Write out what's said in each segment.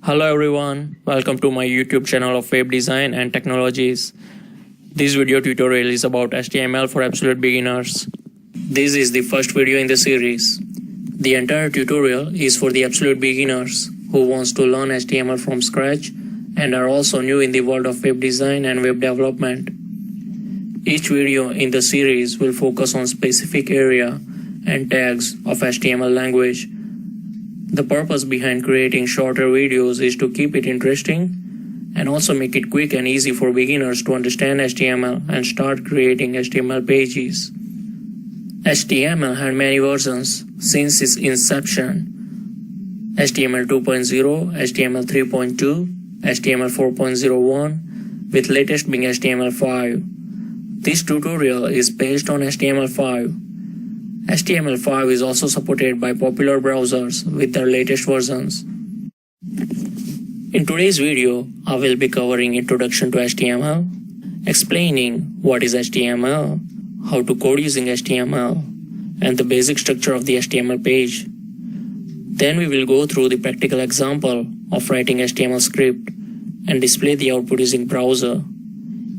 Hello everyone, welcome to my YouTube channel of web design and technologies. This video tutorial is about HTML for absolute beginners. This is the first video in the series. The entire tutorial is for the absolute beginners who wants to learn HTML from scratch and are also new in the world of web design and web development. Each video in the series will focus on specific area and tags of HTML language. The purpose behind creating shorter videos is to keep it interesting and also make it quick and easy for beginners to understand HTML and start creating HTML pages. HTML had many versions since its inception: HTML 2.0, HTML 3.2, HTML 4.01, with latest being HTML5. This tutorial is based on HTML5. HTML5 is also supported by popular browsers with their latest versions. In today's video, I will be covering Introduction to HTML, explaining what is HTML, how to code using HTML, and the basic structure of the HTML page. Then we will go through the practical example of writing HTML script and display the output using browser.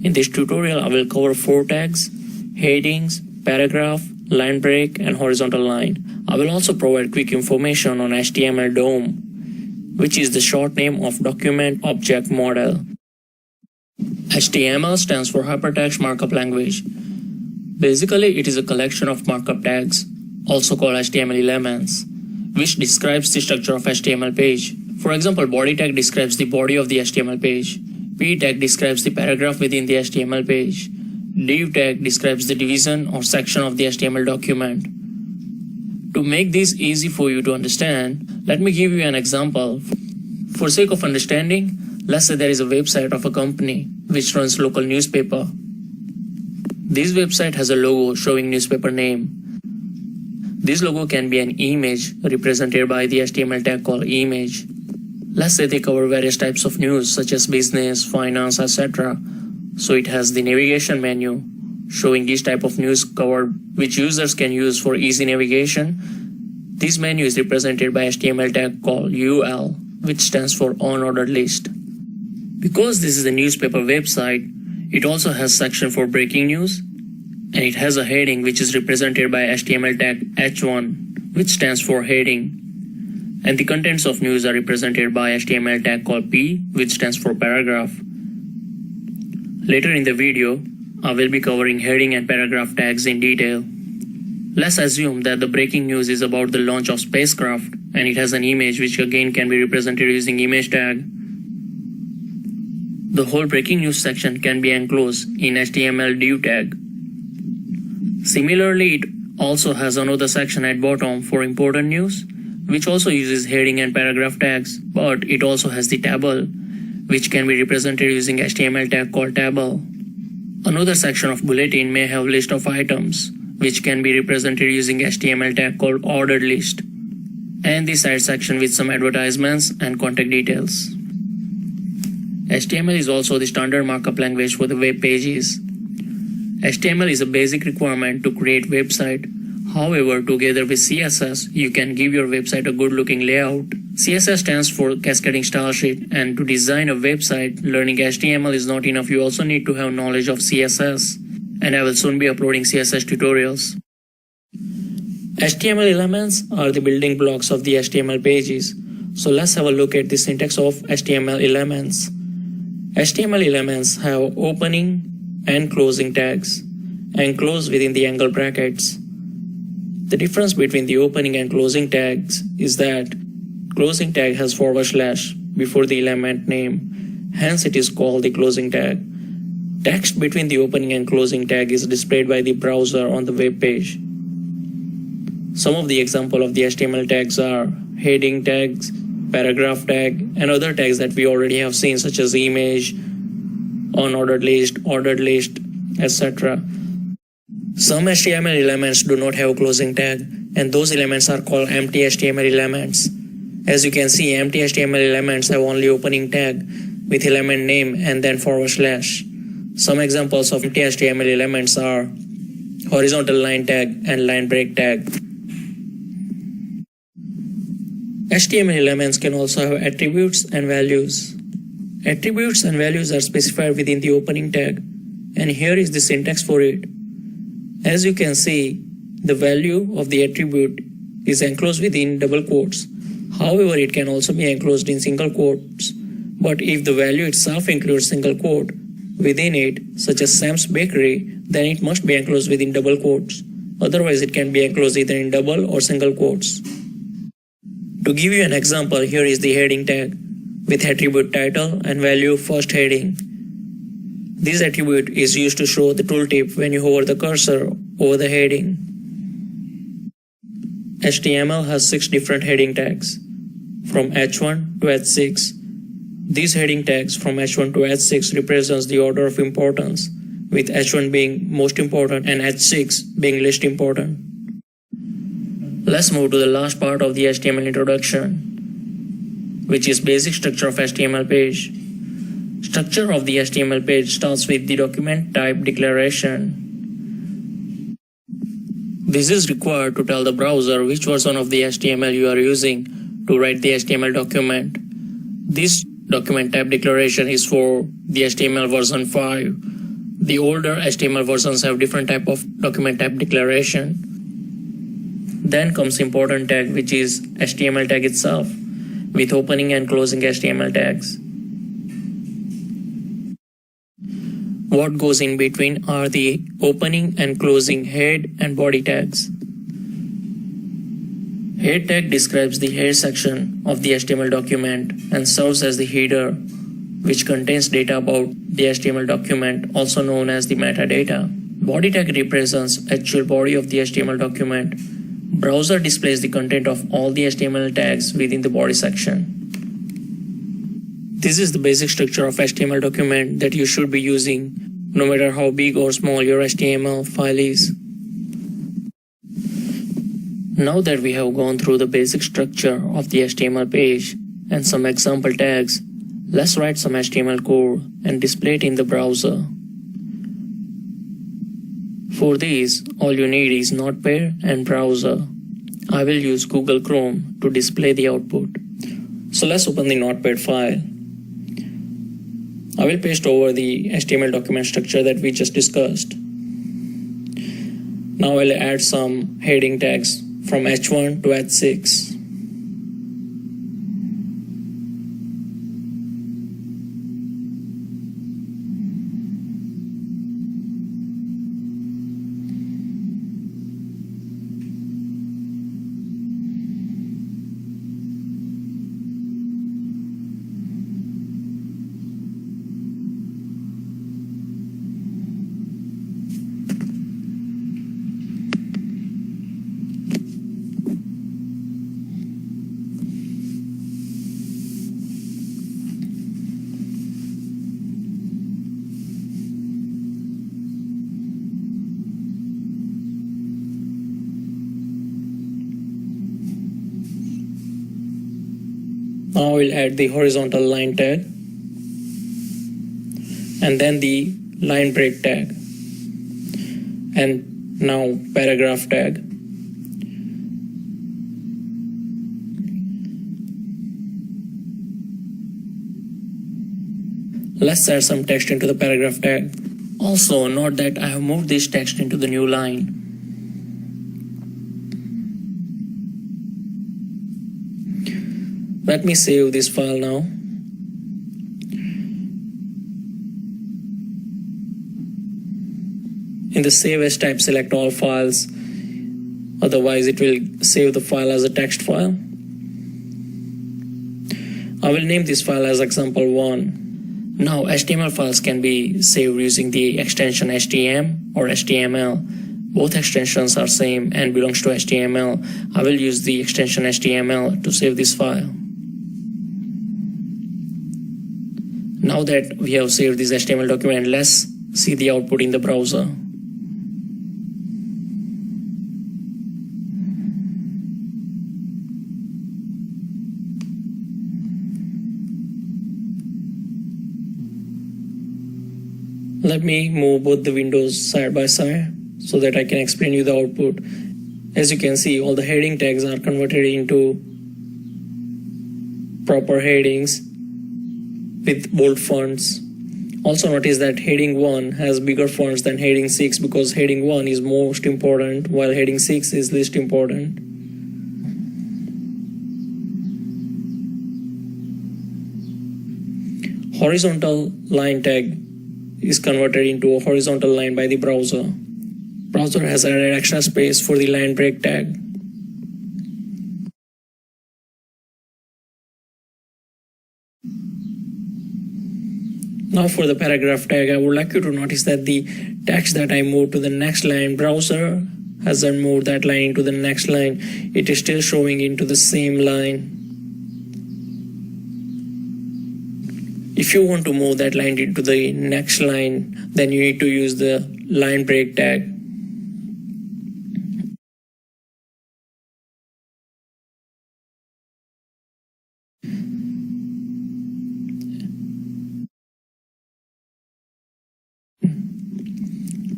In this tutorial, I will cover 4 tags: headings, paragraph, line break, and horizontal line. I will also provide quick information on HTML DOM, which is the short name of Document Object Model. HTML stands for Hypertext Markup Language. Basically, it is a collection of markup tags, also called HTML elements, which describes the structure of HTML page. For example, body tag describes the body of the HTML page. P tag describes the paragraph within the HTML page. Div tag describes the division or section of the HTML document. To make this easy for you to understand, let me give you an example. For sake of understanding, let's say there is a website of a company which runs local newspaper. This website has a logo showing newspaper name. This logo can be an image represented by the HTML tag called image. Let's say they cover various types of news such as business, finance, etc. So it has the navigation menu showing this type of news covered, which users can use for easy navigation. This menu is represented by HTML tag called UL, which stands for unordered list. Because this is a newspaper website, it also has section for breaking news, and it has a heading which is represented by HTML tag H1, which stands for heading. And the contents of news are represented by HTML tag called P, which stands for paragraph. Later in the video, I will be covering heading and paragraph tags in detail. Let's assume that the breaking news is about the launch of spacecraft and it has an image which again can be represented using image tag. The whole breaking news section can be enclosed in HTML div tag. Similarly, it also has another section at bottom for important news, which also uses heading and paragraph tags, but it also has the table, which can be represented using HTML tag called table. Another section of bulletin may have list of items, which can be represented using HTML tag called ordered list, and the side section with some advertisements and contact details. HTML is also the standard markup language for the web pages. HTML is a basic requirement to create website. However, together with CSS, you can give your website a good-looking layout. CSS stands for Cascading Style Sheet, and to design a website, learning HTML is not enough. You also need to have knowledge of CSS, and I will soon be uploading CSS tutorials. HTML elements are the building blocks of the HTML pages. So let's have a look at the syntax of HTML elements. HTML elements have opening and closing tags, enclosed within the angle brackets. The difference between the opening and closing tags is that closing tag has / before the element name, hence it is called the closing tag. Text between the opening and closing tag is displayed by the browser on the web page. Some of the examples of the HTML tags are heading tags, paragraph tag, and other tags that we already have seen such as image, unordered list, ordered list, etc. Some HTML elements do not have a closing tag, and those elements are called empty HTML elements. As you can see, empty HTML elements have only opening tag with element name and then /. Some examples of empty HTML elements are horizontal line tag and line break tag. HTML elements can also have attributes and values. Attributes and values are specified within the opening tag, and here is the syntax for it. As you can see, the value of the attribute is enclosed within double quotes. However, it can also be enclosed in single quotes. But if the value itself includes single quote within it, such as Sam's Bakery, then it must be enclosed within double quotes. Otherwise, it can be enclosed either in double or single quotes. To give you an example, here is the heading tag with attribute title and value first heading. This attribute is used to show the tooltip when you hover the cursor over the heading. HTML has 6 different heading tags, from H1 to H6. These heading tags from H1 to H6 represents the order of importance, with H1 being most important and H6 being least important. Let's move to the last part of the HTML introduction, which is basic structure of HTML page. Structure of the HTML page starts with the document type declaration. This is required to tell the browser which version of the HTML you are using to write the HTML document. This document type declaration is for the HTML version 5. The older HTML versions have different type of document type declaration. Then comes important tag, which is HTML tag itself, with opening and closing HTML tags. What goes in between are the opening and closing head and body tags. Head tag describes the head section of the HTML document and serves as the header, which contains data about the HTML document, also known as the metadata. Body tag represents actual body of the HTML document. Browser displays the content of all the HTML tags within the body section. This is the basic structure of HTML document that you should be using, no matter how big or small your HTML file is. Now that we have gone through the basic structure of the HTML page and some example tags, let's write some HTML code and display it in the browser. For this, all you need is Notepad and browser. I will use Google Chrome to display the output. So let's open the Notepad file. I will paste over the HTML document structure that we just discussed. Now I'll add some heading tags from H1 to H6. Now we'll add the horizontal line tag and then the line break tag, and now paragraph tag. Let's add some text into the paragraph tag. Also note that I have moved this text into the new line. Let me save this file now. In the Save As type, select all files, otherwise it will save the file as a text file. I will name this file as example1. Now HTML files can be saved using the extension HTM or HTML. Both extensions are same and belongs to HTML. I will use the extension HTML to save this file. Now that we have saved this HTML document, let's see the output in the browser. Let me move both the windows side by side so that I can explain you the output. As you can see, all the heading tags are converted into proper headings with bold fonts. Also notice that heading 1 has bigger fonts than heading 6 because heading 1 is most important while heading 6 is least important. Horizontal line tag is converted into a horizontal line by the browser. Browser has added extra space for the line break tag. Now for the paragraph tag, I would like you to notice that the text that I moved to the next line, browser hasn't moved that line into the next line. It is still showing into the same line. If you want to move that line into the next line, then you need to use the line break tag.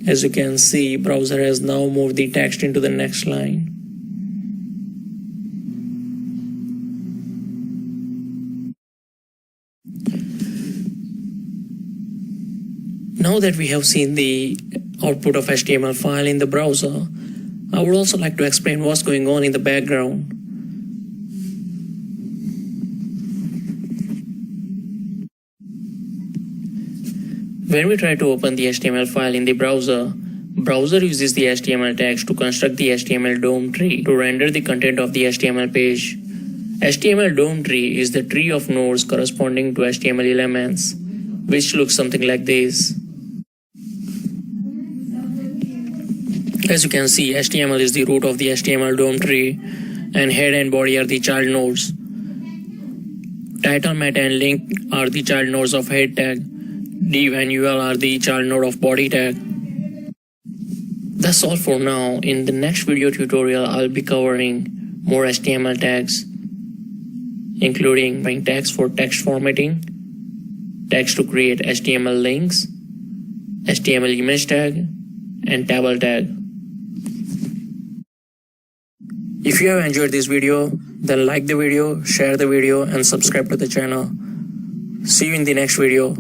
As you can see, browser has now moved the text into the next line. Now that we have seen the output of HTML file in the browser, I would also like to explain what's going on in the background. When we try to open the HTML file in the browser uses the HTML tags to construct the HTML DOM tree to render the content of the HTML page. HTML DOM tree is the tree of nodes corresponding to HTML elements, which looks something like this. As you can see, HTML is the root of the HTML DOM tree, and head and body are the child nodes. Title, meta, and link are the child nodes of head tag. Div and UL are the child node of body tag. That's all for now. In the next video tutorial, I'll be covering more HTML tags, including tags for text formatting, tags to create HTML links, HTML image tag, and table tag. If you have enjoyed this video, then like the video, share the video, and subscribe to the channel. See you in the next video.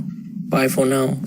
Bye for now.